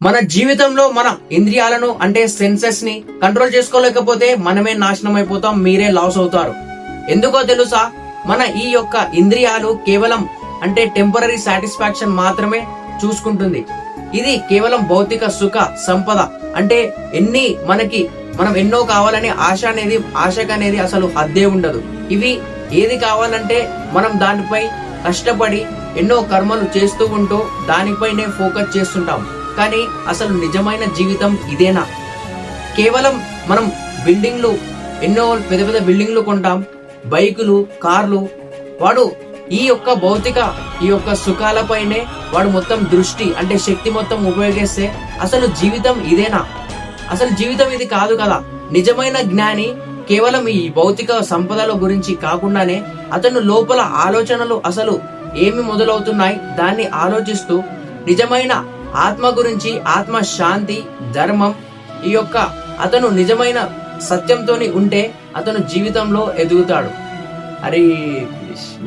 మన జీవితంలో మన ఇంద్రియాలను అంటే సెన్సెస్ ని కంట్రోల్ చేసుకోలేకపోతే మనమే నాశనం అయిపోతాం, మీరే లాస్ అవుతారు. ఎందుకో తెలుసా? మన ఈ యొక్క ఇంద్రియాలు కేవలం అంటే టెంపరరీ సాటిస్ఫాక్షన్ మాత్రమే చూసుకుంటుంది. ఇది కేవలం భౌతిక సుఖ సంపద అంటే మనం ఎన్నో కావాలనే ఆశకనేది అసలు హద్దే ఉండదు. ఇవి ఏది కావాలంటే మనం దానిపై కష్టపడి ఎన్నో కర్మలు చేస్తూ ఉంటూ దానిపైనే ఫోకస్ చేస్తుంటాం. కానీ అసలు నిజమైన జీవితం ఇదేనా? కేవలం మనం ఎన్నో పెద్ద పెద్ద బిల్డింగ్లు కొంటాం, బైకులు, కార్లు. వాడు ఈ యొక్క సుఖాలపైనే వాడు మొత్తం దృష్టి అంటే శక్తి మొత్తం ఉపయోగిస్తే అసలు జీవితం ఇదేనా? అసలు జీవితం ఇది కాదు కదా. నిజమైన జ్ఞాని కేవలం ఈ భౌతిక సంపదల గురించి కాకుండానే అతను లోపల ఆలోచనలు అసలు ఏమి మొదలవుతున్నాయి దాన్ని ఆలోచిస్తూ నిజమైన ఆత్మ గురించి, ఆత్మ శాంతి, ధర్మం అతను నిజమైన సత్యంతోని ఉంటే అతను జీవితంలో ఎదుగుతాడు. హరే కృష్ణ.